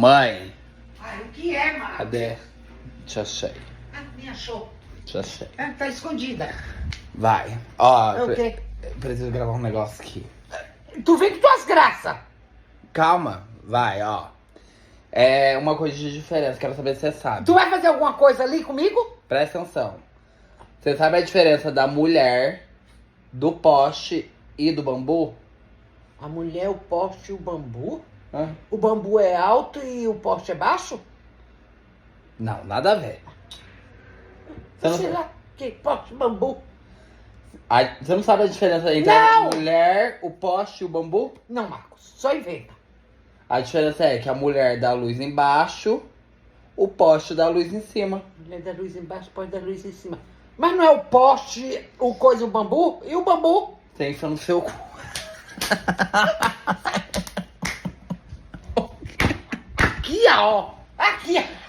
Mãe, Ai, o que é, Marcos? cadê? Te achei. Ah, me achou. Te achei. Ah, tá escondida. Vai. Ó, É o quê? preciso gravar um negócio aqui. Tu vem com tuas graças. Calma, vai, ó. É uma coisa de diferença, quero saber se você sabe. Tu vai fazer alguma coisa ali comigo? Presta atenção. Você sabe a diferença da mulher, do poste e do bambu? A mulher, o poste e o bambu? Hã? O bambu é alto e o poste é baixo? Não, nada a ver. Você não, Sei lá, que poste, bambu? você não sabe a diferença entre Não! a mulher, o poste e o bambu? Não, Marcos, só inventa. A diferença é que a mulher dá luz embaixo, o poste dá luz em cima. Mulher da luz embaixo, poste da luz em cima. Mas não é o poste, o coisa, o bambu? E o bambu? Você enfia no seu cu. Aqui, ó. Aqui, ó.